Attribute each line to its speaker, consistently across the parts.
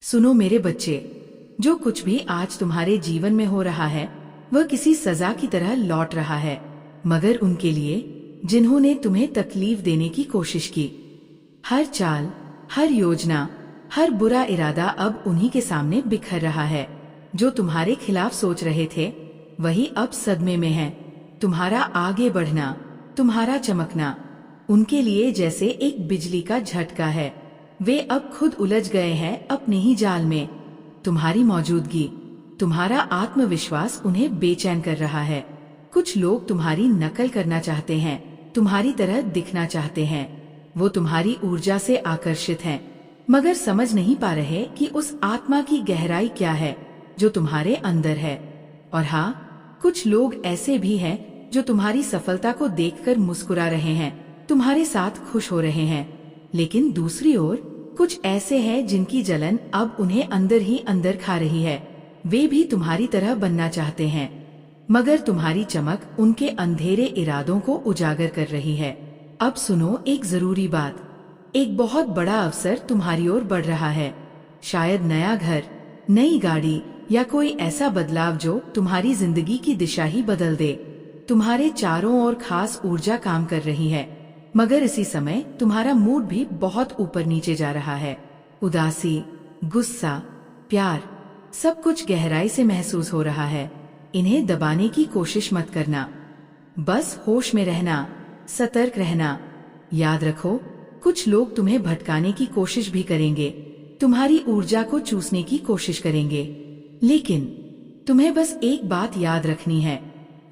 Speaker 1: सुनो मेरे बच्चे, जो कुछ भी आज तुम्हारे जीवन में हो रहा है वह किसी सजा की तरह लौट रहा है, मगर उनके लिए जिन्होंने तुम्हें तकलीफ देने की कोशिश की। हर चाल, हर योजना, हर बुरा इरादा अब उन्हीं के सामने बिखर रहा है। जो तुम्हारे खिलाफ सोच रहे थे वही अब सदमे में है। तुम्हारा आगे बढ़ना, तुम्हारा चमकना उनके लिए जैसे एक बिजली का झटका है। वे अब खुद उलझ गए हैं अपने ही जाल में। तुम्हारी मौजूदगी, तुम्हारा आत्मविश्वास उन्हें बेचैन कर रहा है। कुछ लोग तुम्हारी नकल करना चाहते हैं, तुम्हारी तरह दिखना चाहते हैं। वो तुम्हारी ऊर्जा से आकर्षित हैं, मगर समझ नहीं पा रहे कि उस आत्मा की गहराई क्या है जो तुम्हारे अंदर है। और हाँ, कुछ लोग ऐसे भी हैं जो तुम्हारी सफलता को देखकर मुस्कुरा रहे हैं, तुम्हारे साथ खुश हो रहे हैं। लेकिन दूसरी ओर कुछ ऐसे हैं जिनकी जलन अब उन्हें अंदर ही अंदर खा रही है। वे भी तुम्हारी तरह बनना चाहते हैं, मगर तुम्हारी चमक उनके अंधेरे इरादों को उजागर कर रही है। अब सुनो एक जरूरी बात, एक बहुत बड़ा अवसर तुम्हारी ओर बढ़ रहा है। शायद नया घर, नई गाड़ी या कोई ऐसा बदलाव जो तुम्हारी जिंदगी की दिशा ही बदल दे। तुम्हारे चारों ओर खास ऊर्जा काम कर रही है, मगर इसी समय तुम्हारा मूड भी बहुत ऊपर नीचे जा रहा है। उदासी, गुस्सा, प्यार, सब कुछ गहराई से महसूस हो रहा है। इन्हें दबाने की कोशिश मत करना, बस होश में रहना, सतर्क रहना। याद रखो, कुछ लोग तुम्हें भटकाने की कोशिश भी करेंगे, तुम्हारी ऊर्जा को चूसने की कोशिश करेंगे। लेकिन तुम्हें बस एक बात याद रखनी है,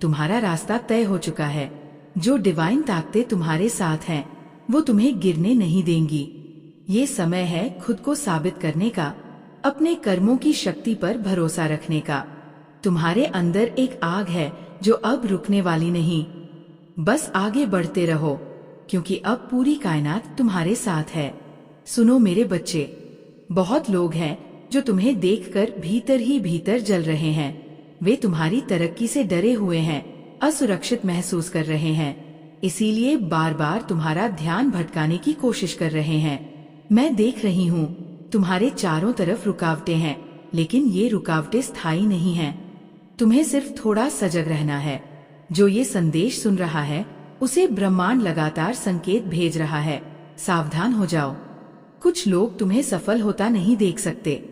Speaker 1: तुम्हारा रास्ता तय हो चुका है। जो डिवाइन ताकतें तुम्हारे साथ हैं वो तुम्हें गिरने नहीं देंगी। ये समय है खुद को साबित करने का, अपने कर्मों की शक्ति पर भरोसा रखने का। तुम्हारे अंदर एक आग है जो अब रुकने वाली नहीं। बस आगे बढ़ते रहो, क्योंकि अब पूरी कायनात तुम्हारे साथ है। सुनो मेरे बच्चे, बहुत लोग हैं जो तुम्हें देखकर भीतर ही भीतर जल रहे हैं। वे तुम्हारी तरक्की से डरे हुए हैं, असुरक्षित महसूस कर रहे हैं, इसीलिए बार बार तुम्हारा ध्यान भटकाने की कोशिश कर रहे हैं। मैं देख रही हूँ, तुम्हारे चारों तरफ रुकावटें हैं, लेकिन ये रुकावटें स्थायी नहीं हैं। तुम्हें सिर्फ थोड़ा सजग रहना है। जो ये संदेश सुन रहा है उसे ब्रह्मांड लगातार संकेत भेज रहा है, सावधान हो जाओ। कुछ लोग तुम्हें सफल होता नहीं देख सकते,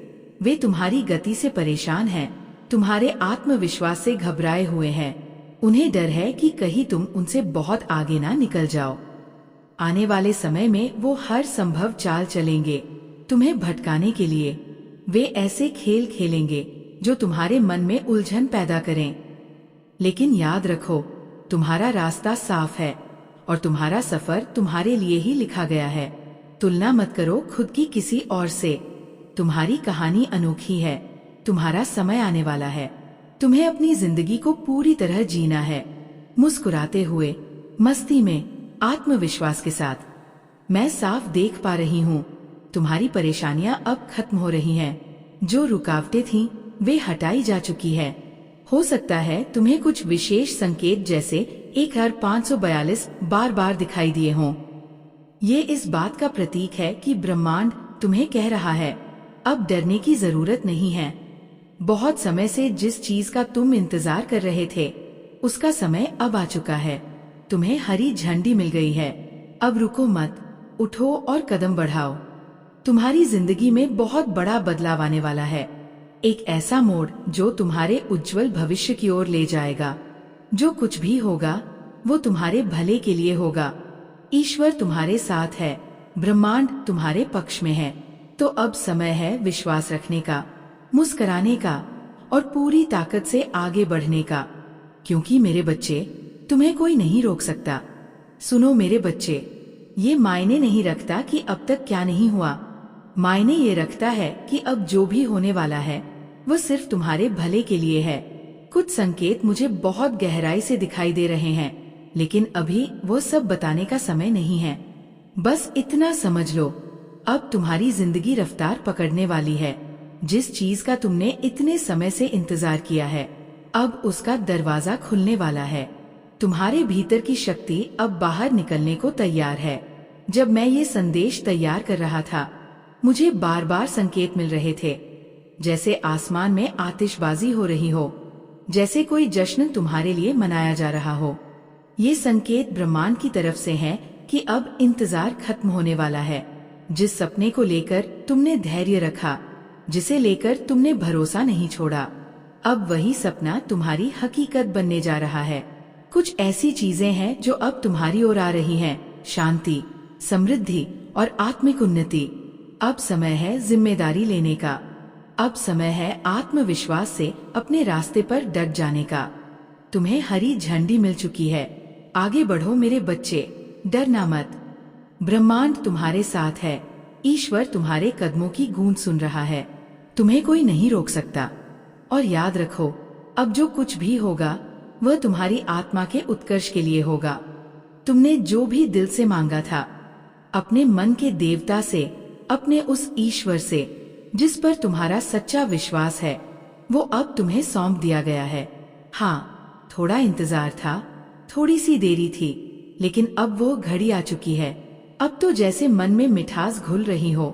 Speaker 1: वे तुम्हारी गति से परेशान हैं, तुम्हारे आत्मविश्वास से घबराए हुए हैं। उन्हें डर है कि कहीं तुम उनसे बहुत आगे ना निकल जाओ। आने वाले समय में वो हर संभव चाल चलेंगे तुम्हें भटकाने के लिए। वे ऐसे खेल खेलेंगे जो तुम्हारे मन में उलझन पैदा करें। लेकिन याद रखो, तुम्हारा रास्ता साफ है और तुम्हारा सफर तुम्हारे लिए ही लिखा गया है। तुलना मत करो खुद की किसी और से। तुम्हारी कहानी अनोखी है, तुम्हारा समय आने वाला है। तुम्हें अपनी जिंदगी को पूरी तरह जीना है, मुस्कुराते हुए, मस्ती में, आत्मविश्वास के साथ। मैं साफ देख पा रही हूँ, तुम्हारी परेशानियां अब खत्म हो रही हैं। जो रुकावटें थीं, वे हटाई जा चुकी है। हो सकता है तुम्हें कुछ विशेष संकेत जैसे 1542 बार बार दिखाई दिए हों। ये इस बात का प्रतीक है कि ब्रह्मांड तुम्हें कह रहा है, अब डरने की जरूरत नहीं है। बहुत समय से जिस चीज का तुम इंतजार कर रहे थे उसका समय अब आ चुका है। तुम्हें हरी झंडी मिल गई है, अब रुको मत, उठो और कदम बढ़ाओ। तुम्हारी जिंदगी में बहुत बड़ा बदलाव आने वाला है, एक ऐसा मोड़ जो तुम्हारे उज्जवल भविष्य की ओर ले जाएगा। जो कुछ भी होगा वो तुम्हारे भले के लिए होगा। ईश्वर तुम्हारे साथ है, ब्रह्मांड तुम्हारे पक्ष में है। तो अब समय है विश्वास रखने का, मुस्कुराने का और पूरी ताकत से आगे बढ़ने का, क्योंकि मेरे बच्चे, तुम्हें कोई नहीं रोक सकता। सुनो मेरे बच्चे, ये मायने नहीं रखता कि अब तक क्या नहीं हुआ, मायने ये रखता है कि अब जो भी होने वाला है वो सिर्फ तुम्हारे भले के लिए है। कुछ संकेत मुझे बहुत गहराई से दिखाई दे रहे हैं, लेकिन अभी वो सब बताने का समय नहीं है। बस इतना समझ लो, अब तुम्हारी जिंदगी रफ्तार पकड़ने वाली है। जिस चीज का तुमने इतने समय से इंतजार किया है, अब उसका दरवाजा खुलने वाला है। तुम्हारे भीतर की शक्ति अब बाहर निकलने को तैयार है। जब मैं ये संदेश तैयार कर रहा था मुझे बार बार संकेत मिल रहे थे, जैसे आसमान में आतिशबाजी हो रही हो, जैसे कोई जश्न तुम्हारे लिए मनाया जा रहा हो। ये संकेत ब्रह्मांड की तरफ से हैं कि अब इंतजार खत्म होने वाला है। जिस सपने को लेकर तुमने धैर्य रखा, जिसे लेकर तुमने भरोसा नहीं छोड़ा, अब वही सपना तुम्हारी हकीकत बनने जा रहा है। कुछ ऐसी चीजें हैं जो अब तुम्हारी ओर आ रही हैं, शांति, समृद्धि और आत्मिक उन्नति। अब समय है जिम्मेदारी लेने का। अब समय है आत्मविश्वास से अपने रास्ते पर डट जाने का। तुम्हें हरी झंडी मिल चुकी है। आगे बढ़ो मेरे बच्चे, डरना मत। ब्रह्मांड तुम्हारे साथ है। ईश्वर तुम्हारे कदमों की गूंज सुन रहा है। तुम्हें कोई नहीं रोक सकता। और याद रखो, अब जो कुछ भी होगा वह तुम्हारी आत्मा के उत्कर्ष के लिए होगा। तुमने जो भी दिल से मांगा था, अपने मन के देवता से, अपने उस ईश्वर से जिस पर तुम्हारा सच्चा विश्वास है, वो अब तुम्हें सौंप दिया गया है। हाँ, थोड़ा इंतजार था, थोड़ी सी देरी थी, लेकिन अब वो घड़ी आ चुकी है। अब तो जैसे मन में मिठास घुल रही हो,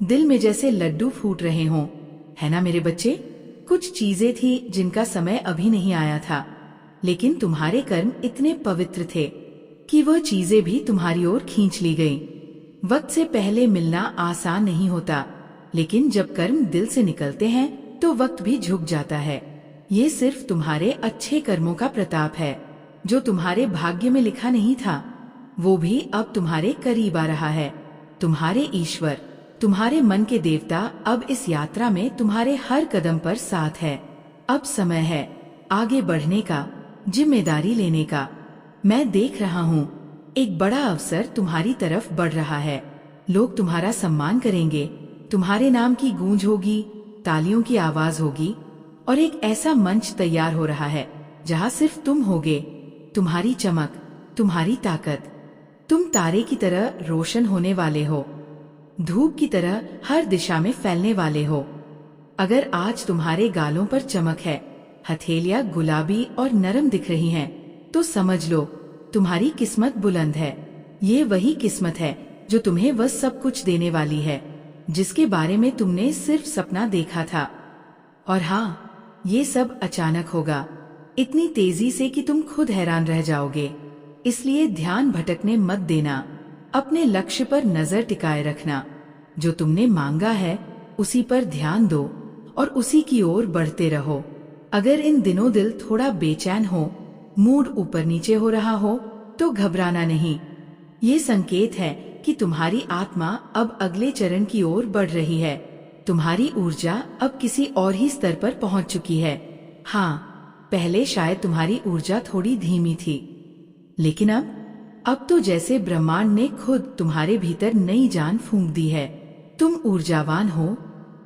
Speaker 1: दिल में जैसे लड्डू फूट रहे हों, है ना मेरे बच्चे? कुछ चीजें थी जिनका समय अभी नहीं आया था, लेकिन तुम्हारे कर्म इतने पवित्र थे कि वह चीजें भी तुम्हारी ओर खींच ली गईं। वक्त से पहले मिलना आसान नहीं होता, लेकिन जब कर्म दिल से निकलते हैं तो वक्त भी झुक जाता है। ये सिर्फ तुम्हारे अच्छे कर्मों का प्रताप है। जो तुम्हारे भाग्य में लिखा नहीं था, वो भी अब तुम्हारे करीब आ रहा है। तुम्हारे ईश्वर, तुम्हारे मन के देवता अब इस यात्रा में तुम्हारे हर कदम पर साथ है। अब समय है आगे बढ़ने का, जिम्मेदारी लेने का। मैं देख रहा हूँ एक बड़ा अवसर तुम्हारी तरफ बढ़ रहा है। लोग तुम्हारा सम्मान करेंगे, तुम्हारे नाम की गूंज होगी, तालियों की आवाज होगी, और एक ऐसा मंच तैयार हो रहा है जहाँ सिर्फ तुम होगे, तुम्हारी चमक, तुम्हारी ताकत। तुम तारे की तरह रोशन होने वाले हो, धूप की तरह हर दिशा में फैलने वाले हो। अगर आज तुम्हारे गालों पर चमक है, हथेलियां गुलाबी और नरम दिख रही हैं, तो समझ लो तुम्हारी किस्मत बुलंद है। ये वही किस्मत है जो तुम्हें वह सब कुछ देने वाली है जिसके बारे में तुमने सिर्फ सपना देखा था। और हाँ, ये सब अचानक होगा, इतनी तेजी से कि तुम खुद हैरान रह जाओगे। इसलिए ध्यान भटकने मत देना, अपने लक्ष्य पर नजर टिकाए रखना। जो तुमने मांगा है उसी पर ध्यान दो और उसी की ओर बढ़ते रहो। अगर इन दिनों दिल थोड़ा बेचैन हो, मूड ऊपर नीचे हो रहा हो, तो घबराना नहीं। ये संकेत है कि तुम्हारी आत्मा अब अगले चरण की ओर बढ़ रही है। तुम्हारी ऊर्जा अब किसी और ही स्तर पर पहुंच चुकी है। हाँ, पहले शायद तुम्हारी ऊर्जा थोड़ी धीमी थी, लेकिन अब तो जैसे ब्रह्मांड ने खुद तुम्हारे भीतर नई जान फूंक दी है। तुम ऊर्जावान हो,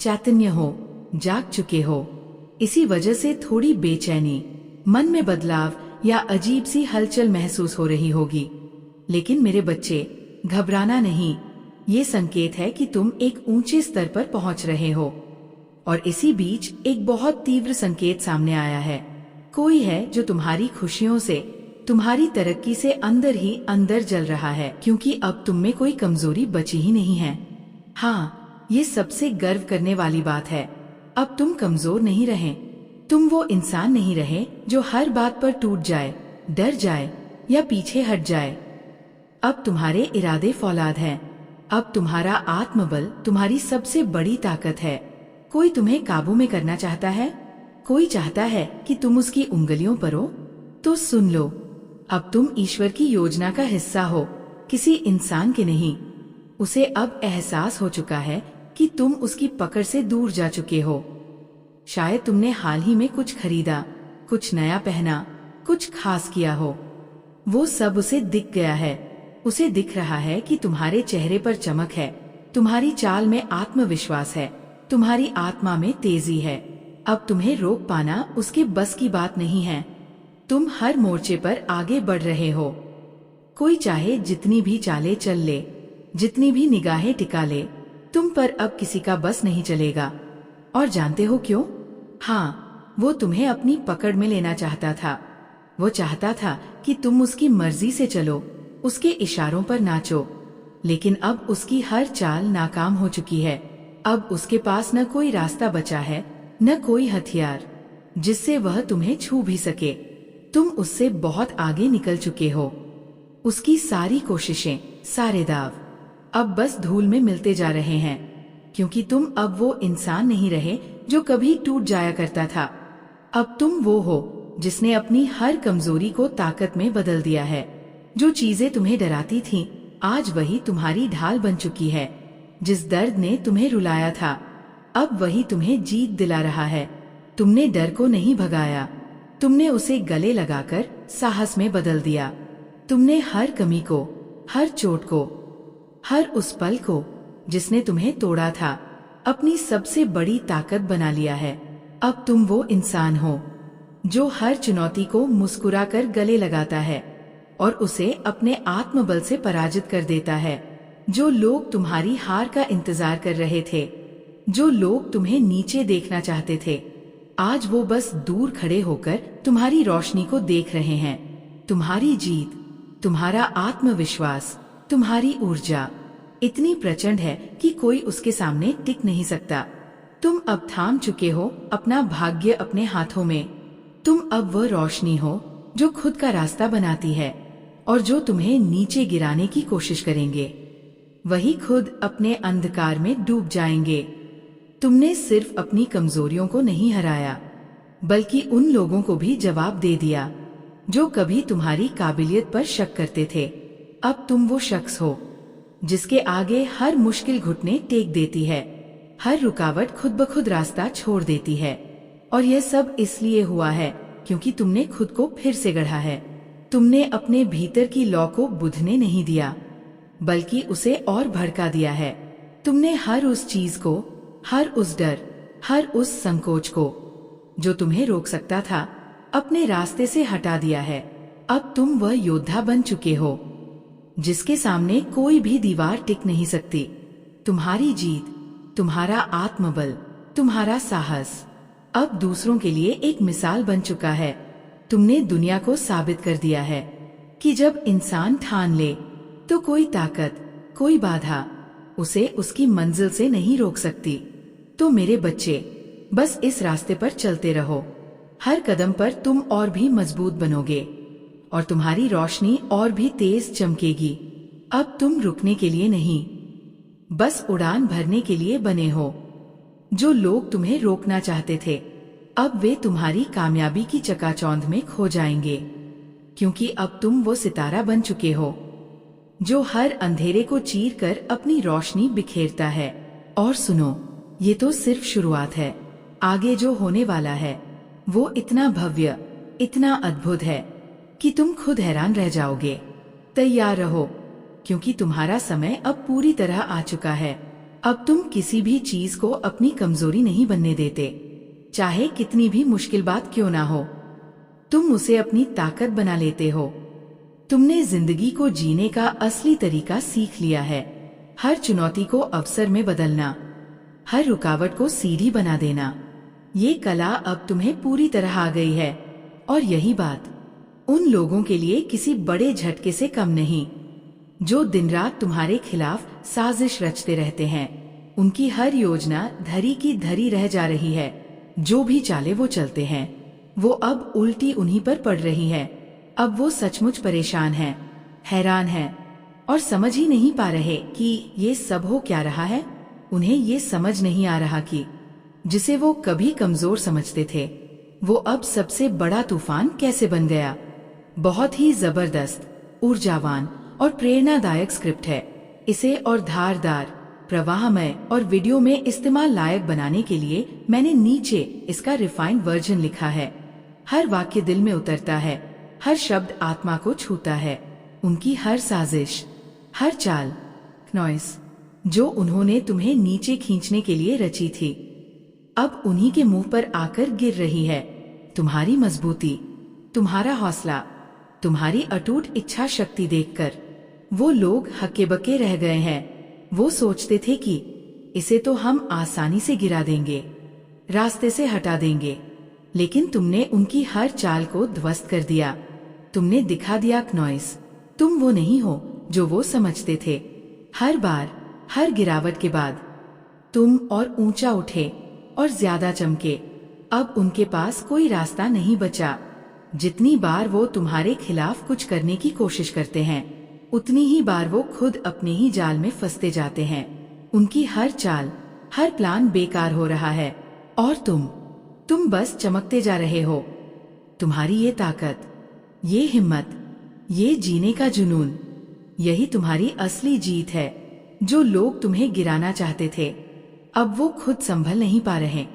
Speaker 1: चैतन्य हो, जाग चुके हो। इसी वजह से थोड़ी बेचैनी, मन में बदलाव या अजीब सी हलचल महसूस हो रही होगी। लेकिन मेरे बच्चे, घबराना नहीं। ये संकेत है कि तुम एक ऊंचे स्तर पर पहुंच रहे हो। और इसी बीच एक बहुत तीव्र संकेत सामने आया है। कोई है जो तुम्हारी खुशियों से, तुम्हारी तरक्की से अंदर ही अंदर जल रहा है, क्योंकि अब तुम में कोई कमजोरी बची ही नहीं है। हाँ, ये सबसे गर्व करने वाली बात है। अब तुम कमजोर नहीं रहे। तुम वो इंसान नहीं रहे जो हर बात पर टूट जाए, डर जाए या पीछे हट जाए। अब तुम्हारे इरादे फौलाद हैं। अब तुम्हारा आत्मबल तुम्हारी सबसे बड़ी ताकत है। कोई तुम्हें काबू में करना चाहता है, कोई चाहता है कि तुम उसकी उंगलियों पर हो, तो सुन लो, अब तुम ईश्वर की योजना का हिस्सा हो, किसी इंसान के नहीं। उसे अब एहसास हो चुका है कि तुम उसकी पकड़ से दूर जा चुके हो। शायद तुमने हाल ही में कुछ खरीदा, कुछ नया पहना, कुछ खास किया हो। वो सब उसे दिख गया है। उसे दिख रहा है कि तुम्हारे चेहरे पर चमक है, तुम्हारी चाल में आत्मविश्वास है, तुम्हारी आत्मा में तेजी है। अब तुम्हें रोक पाना उसके बस की बात नहीं है। तुम हर मोर्चे पर आगे बढ़ रहे हो। कोई चाहे जितनी भी चाले चल ले, जितनी भी निगाहें टिका ले, तुम पर अब किसी का बस नहीं चलेगा। और जानते हो क्यों? हाँ, वो तुम्हें अपनी पकड़ में लेना चाहता था। वो चाहता था कि तुम उसकी मर्जी से चलो, उसके इशारों पर नाचो, लेकिन अब उसकी हर चाल नाकाम हो चुकी है। अब उसके पास न कोई रास्ता बचा है, न कोई हथियार जिससे वह तुम्हें छू भी सके। तुम उससे बहुत आगे निकल चुके हो। उसकी सारी कोशिशें, सारे दाव अब बस धूल में मिलते जा रहे हैं, क्योंकि तुम अब वो इंसान नहीं रहे जो कभी टूट जाया करता था। अब तुम वो हो जिसने अपनी हर कमजोरी को ताकत में बदल दिया है। जो चीजें तुम्हें डराती थीं, आज वही तुम्हारी ढाल बन चुकी है। जिस दर्द ने तुम्हें रुलाया था, अब वही तुम्हें जीत दिला रहा है। तुमने डर को नहीं भगाया, तुमने उसे गले लगाकर साहस में बदल दिया। तुमने हर कमी को, हर चोट को, हर उस पल को जिसने तुम्हें तोड़ा था, अपनी सबसे बड़ी ताकत बना लिया है। अब तुम वो इंसान हो जो हर चुनौती को मुस्कुराकर गले लगाता है और उसे अपने आत्मबल से पराजित कर देता है। जो लोग तुम्हारी हार का इंतजार कर रहे थे, जो लोग तुम्हें नीचे देखना चाहते थे, आज वो बस दूर खड़े होकर तुम्हारी रोशनी को देख रहे हैं। तुम्हारी जीत, तुम्हारा आत्मविश्वास, तुम्हारी ऊर्जा इतनी प्रचंड है कि कोई उसके सामने टिक नहीं सकता। तुम अब थाम चुके हो अपना भाग्य अपने हाथों में। तुम अब वह रोशनी हो जो खुद का रास्ता बनाती है, और जो तुम्हें नीचे गिराने की कोशिश करेंगे वही खुद अपने अंधकार में डूब जाएंगे। तुमने सिर्फ अपनी कमजोरियों को नहीं हराया, बल्कि उन लोगों को भी जवाब दे दिया जो कभी तुम्हारी काबिलियत पर शक करते थे। अब तुम वो शख्स हो जिसके आगे हर मुश्किल घुटने टेक देती है, हर रुकावट खुद ब खुद रास्ता छोड़ देती है। और यह सब इसलिए हुआ है क्योंकि तुमने खुद को फिर से गढ़ा है। तुमने अपने भीतर की लौ को बुझने नहीं दिया, बल्कि उसे और भड़का दिया है। तुमने हर उस चीज को, हर उस डर, हर उस संकोच को जो तुम्हें रोक सकता था, अपने रास्ते से हटा दिया है। अब तुम वह योद्धा बन चुके हो जिसके सामने कोई भी दीवार टिक नहीं सकती। तुम्हारी जीत, तुम्हारा आत्मबल, तुम्हारा साहस अब दूसरों के लिए एक मिसाल बन चुका है। तुमने दुनिया को साबित कर दिया है कि जब इंसान ठान ले तो कोई ताकत, कोई बाधा उसे उसकी मंजिल से नहीं रोक सकती। तो मेरे बच्चे, बस इस रास्ते पर चलते रहो। हर कदम पर तुम और भी मजबूत बनोगे और तुम्हारी रोशनी और भी तेज चमकेगी। अब तुम रुकने के लिए नहीं, बस उड़ान भरने के लिए बने हो। जो लोग तुम्हें रोकना चाहते थे, अब वे तुम्हारी कामयाबी की चकाचौंध में खो जाएंगे, क्योंकि अब तुम वो सितारा बन चुके हो जो हर अंधेरे को चीर कर अपनी रोशनी बिखेरता है। और सुनो, ये तो सिर्फ शुरुआत है। आगे जो होने वाला है वो इतना भव्य, इतना अद्भुत है कि तुम खुद हैरान रह जाओगे। तैयार रहो, क्योंकि तुम्हारा समय अब पूरी तरह आ चुका है। अब तुम किसी भी चीज को अपनी कमजोरी नहीं बनने देते, चाहे कितनी भी मुश्किल बात क्यों ना हो। तुम उसे अपनी ताकत बना लेते हो। तुमने जिंदगी को जीने का असली तरीका सीख लिया है। हर चुनौती को अवसर में बदलना, हर रुकावट को सीढ़ी बना देना, ये कला अब तुम्हें पूरी तरह आ गई है। और यही बात उन लोगों के लिए किसी बड़े झटके से कम नहीं जो दिन रात तुम्हारे खिलाफ साजिश रचते रहते हैं। उनकी हर योजना धरी की धरी रह जा रही है। जो भी चाले वो चलते हैं, वो अब उल्टी उन्हीं पर पड़ रही है। अब वो सचमुच परेशान हैं, हैरान हैं और समझ ही नहीं पा रहे कि ये सब हो क्या रहा है। उन्हें ये समझ नहीं आ रहा कि जिसे वो कभी कमजोर समझते थे, वो अब सबसे बड़ा तूफान कैसे बन गया। बहुत ही जबरदस्त, ऊर्जावान और प्रेरणादायक स्क्रिप्ट है। इसे और धारदार, प्रवाहमय और वीडियो में इस्तेमाल लायक बनाने के लिए मैंने नीचे इसका रिफाइंड वर्जन लिखा है। हर वाक्य दिल में उतरता है, हर शब्द आत्मा को छूता है। उनकी हर साजिश, हर चाल, नॉइस जो उन्होंने तुम्हें नीचे खींचने के लिए रची थी, अब उन्हीं के मुंह पर आकर गिर रही है। तुम्हारी मजबूती, तुम्हारा हौसला, तुम्हारी अटूट इच्छा शक्ति देखकर वो लोग हक्के बक्के रह गए हैं। वो सोचते थे कि इसे तो हम आसानी से गिरा देंगे, रास्ते से हटा देंगे, लेकिन तुमने उनकी हर चाल को ध्वस्त कर दिया। तुमने दिखा दिया नॉइस, तुम वो नहीं हो जो वो समझते थे। हर बार, हर गिरावट के बाद तुम और ऊंचा उठे और ज्यादा चमके। अब उनके पास कोई रास्ता नहीं बचा। जितनी बार वो तुम्हारे खिलाफ कुछ करने की कोशिश करते हैं, उतनी ही बार वो खुद अपने ही जाल में फंसते जाते हैं। उनकी हर चाल, हर प्लान बेकार हो रहा है और तुम बस चमकते जा रहे हो। तुम्हारी ये ताकत, ये हिम्मत, ये जीने का जुनून, यही तुम्हारी असली जीत है। जो लोग तुम्हें गिराना चाहते थे, अब वो खुद संभल नहीं पा रहे।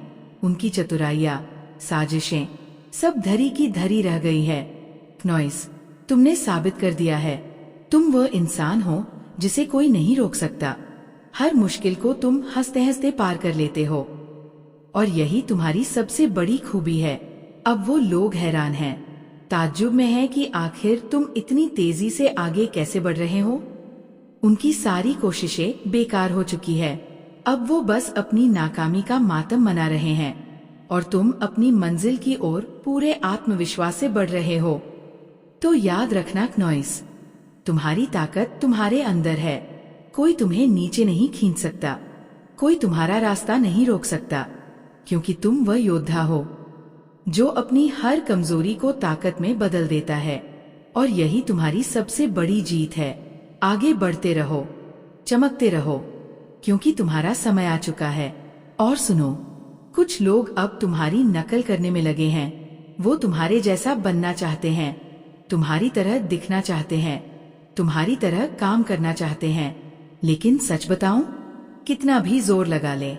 Speaker 1: उनकी चतुराइयां, साजिशें सब धरी की धरी रह गई है। क्नॉइस, तुमने साबित कर दिया है, तुम वह इंसान हो जिसे कोई नहीं रोक सकता। हर मुश्किल को तुम हंसते हंसते पार कर लेते हो और यही तुम्हारी सबसे बड़ी खूबी है। अब वो लोग हैरान हैं, ताज्जुब में है कि आखिर तुम इतनी तेजी से आगे कैसे बढ़ रहे हो। उनकी सारी कोशिशें बेकार हो चुकी है। अब वो बस अपनी नाकामी का मातम मना रहे हैं और तुम अपनी मंजिल की ओर पूरे आत्मविश्वास से बढ़ रहे हो। तो याद रखना क्नॉइस, तुम्हारी ताकत तुम्हारे अंदर है। कोई तुम्हें नीचे नहीं खींच सकता, कोई तुम्हारा रास्ता नहीं रोक सकता, क्योंकि तुम वह योद्धा हो जो अपनी हर कमजोरी को ताकत में बदल देता है। और यही तुम्हारी सबसे बड़ी जीत है। आगे बढ़ते रहो, चमकते रहो, क्योंकि तुम्हारा समय आ चुका है। और सुनो, कुछ लोग अब तुम्हारी नकल करने में लगे हैं। वो तुम्हारे जैसा बनना चाहते हैं, तुम्हारी तरह दिखना चाहते हैं, तुम्हारी तरह काम करना चाहते हैं। लेकिन सच बताऊं, कितना भी जोर लगा ले,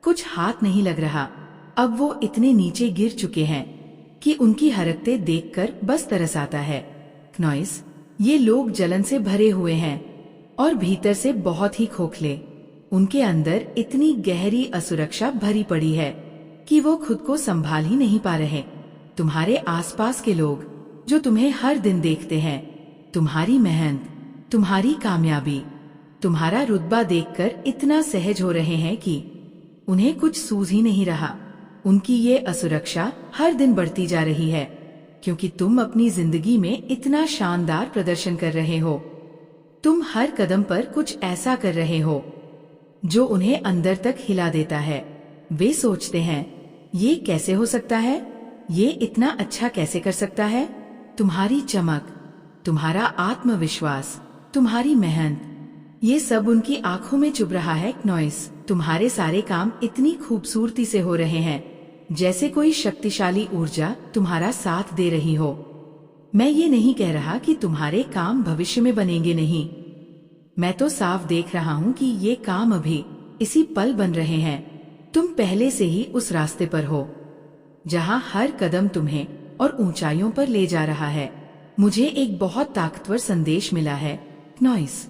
Speaker 1: कुछ हाथ नहीं लग रहा। अब वो इतने नीचे गिर चुके हैं कि उनकी हरकतें देखकर बस तरस आता है। क्नॉइस, ये लोग जलन से भरे हुए हैं और भीतर से बहुत ही खोखले। उनके अंदर इतनी गहरी असुरक्षा भरी पड़ी है कि वो खुद को संभाल ही नहीं पा रहे। तुम्हारे आसपास के लोग जो तुम्हें हर दिन देखते हैं, तुम्हारी मेहनत, तुम्हारी कामयाबी, तुम्हारा रुतबा देखकर इतना सहज हो रहे हैं कि उन्हें कुछ सूझ ही नहीं रहा। उनकी ये असुरक्षा हर दिन बढ़ती जा रही है, क्योंकि तुम अपनी जिंदगी में इतना शानदार प्रदर्शन कर रहे हो। तुम हर कदम पर कुछ ऐसा कर रहे हो जो उन्हें अंदर तक हिला देता है। वे सोचते हैं, ये कैसे हो सकता है, ये इतना अच्छा कैसे कर सकता है। तुम्हारी चमक, तुम्हारा आत्मविश्वास, तुम्हारी मेहनत, ये सब उनकी आंखों में चुभ रहा है। क्नॉइस, तुम्हारे सारे काम इतनी खूबसूरती से हो रहे हैं जैसे कोई शक्तिशाली ऊर्जा तुम्हारा साथ दे रही हो। मैं ये नहीं कह रहा कि तुम्हारे काम भविष्य में बनेंगे नहीं। मैं तो साफ देख रहा हूँ कि ये काम अभी इसी पल बन रहे हैं। तुम पहले से ही उस रास्ते पर हो जहाँ हर कदम तुम्हें और ऊंचाइयों पर ले जा रहा है। मुझे एक बहुत ताकतवर संदेश मिला है क्नॉइस।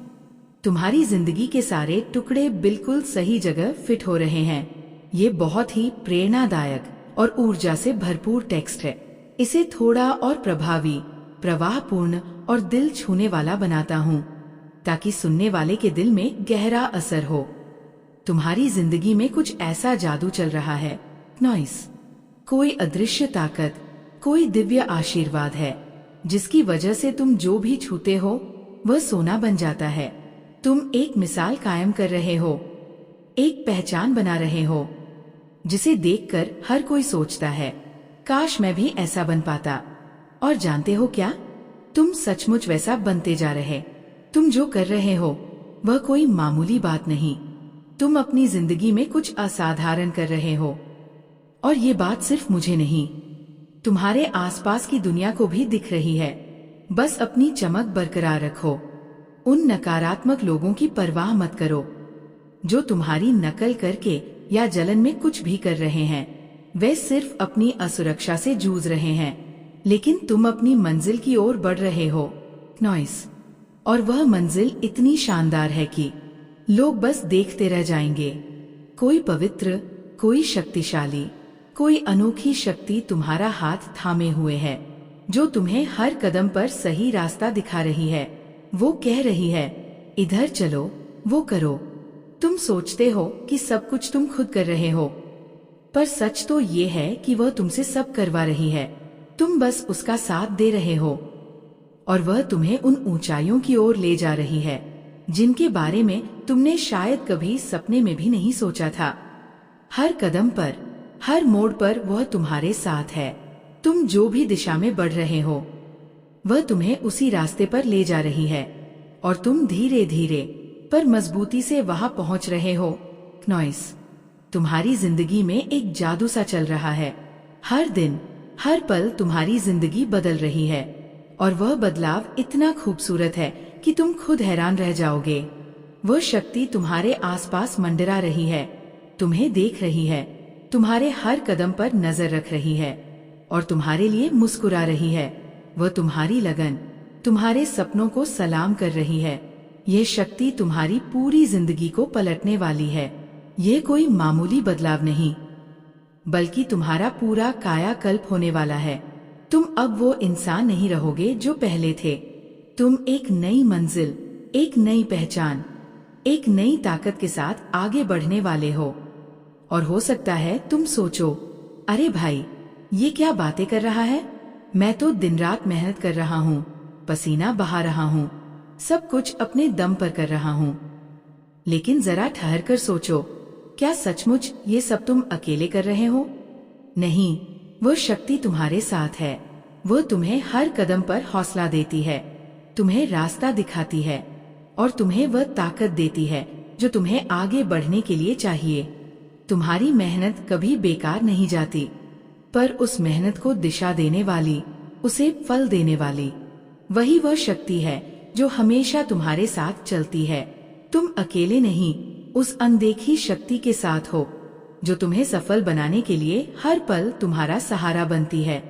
Speaker 1: तुम्हारी जिंदगी के सारे टुकड़े बिल्कुल सही जगह फिट हो रहे हैं। ये बहुत ही प्रेरणादायक और ऊर्जा से भरपूर टेक्स्ट है। इसे थोड़ा और प्रभावी, प्रवाहपूर्ण और दिल छूने वाला बनाता हूँ ताकि सुनने वाले के दिल में गहरा असर हो। तुम्हारी जिंदगी में कुछ ऐसा जादू चल रहा है क्नॉइस। कोई अदृश्य ताकत, कोई दिव्य आशीर्वाद है जिसकी वजह से तुम जो भी छूते हो वह सोना बन जाता है। तुम एक मिसाल कायम कर रहे हो, एक पहचान बना रहे हो जिसे देखकर हर कोई सोचता है, काश मैं भी ऐसा बन पाता। और जानते हो क्या, तुम सचमुच वैसा बनते जा रहे। तुम जो कर रहे हो वह कोई मामूली बात नहीं। तुम अपनी जिंदगी में कुछ असाधारण कर रहे हो। और ये बात सिर्फ मुझे नहीं, तुम्हारे आसपास की दुनिया को भी दिख रही है। बस अपनी चमक बरकरार रखो। उन नकारात्मक लोगों की परवाह मत करो जो तुम्हारी नकल करके या जलन में कुछ भी कर रहे हैं। वे सिर्फ अपनी असुरक्षा से जूझ रहे हैं, लेकिन तुम अपनी मंजिल की ओर बढ़ रहे हो क्नॉइस। और वह मंजिल इतनी शानदार है कि लोग बस देखते रह जाएंगे। कोई पवित्र, कोई शक्तिशाली, कोई अनोखी शक्ति तुम्हारा हाथ थामे हुए है जो तुम्हें हर कदम पर सही रास्ता दिखा रही है। वो कह रही है, इधर चलो, वो करो। तुम सोचते हो कि सब कुछ तुम खुद कर रहे हो, पर सच तो ये है कि वह तुमसे सब करवा रही है। तुम बस उसका साथ दे रहे हो और वह तुम्हें उन ऊंचाइयों की ओर ले जा रही है जिनके बारे में तुमने शायद कभी सपने में भी नहीं सोचा था। हर कदम पर, हर मोड़ पर वह तुम्हारे साथ है। तुम जो भी दिशा में बढ़ रहे हो, वह तुम्हें उसी रास्ते पर ले जा रही है और तुम धीरे धीरे पर मजबूती से वहां पहुंच रहे हो। नॉइस, तुम्हारी जिंदगी में एक जादू सा चल रहा है। हर दिन, हर पल तुम्हारी जिंदगी बदल रही है और वह बदलाव इतना खूबसूरत है कि तुम खुद हैरान रह जाओगे। वह शक्ति तुम्हारे आसपास मंडरा रही है, तुम्हें देख रही है, तुम्हारे हर कदम पर नजर रख रही है और तुम्हारे लिए मुस्कुरा रही है। वह तुम्हारी लगन, तुम्हारे सपनों को सलाम कर रही है। यह शक्ति तुम्हारी पूरी जिंदगी को पलटने वाली है। ये कोई मामूली बदलाव नहीं, बल्कि तुम्हारा पूरा कायाकल्प होने वाला है। तुम अब वो इंसान नहीं रहोगे जो पहले थे। तुम एक नई मंजिल, एक नई पहचान, एक नई ताकत के साथ आगे बढ़ने वाले हो। और हो सकता है तुम सोचो, अरे भाई, ये क्या बातें कर रहा है? मैं तो दिन रात मेहनत कर रहा हूँ, पसीना बहा रहा हूँ, सब कुछ अपने दम पर कर रहा हूँ। लेकिन जरा ठहर कर सोचो, क्या सचमुच ये सब तुम अकेले कर रहे हो? नहीं, वो शक्ति तुम्हारे साथ है। वो तुम्हें हर कदम पर हौसला देती है, तुम्हें रास्ता दिखाती है और तुम्हें वह ताकत देती है जो तुम्हें आगे बढ़ने के लिए चाहिए। तुम्हारी मेहनत कभी बेकार नहीं जाती, पर उस मेहनत को दिशा देने वाली, उसे फल देने वाली, वही वह शक्ति है जो हमेशा तुम्हारे साथ चलती है। तुम अकेले नहीं, उस अनदेखी शक्ति के साथ हो जो तुम्हें सफल बनाने के लिए हर पल तुम्हारा सहारा बनती है।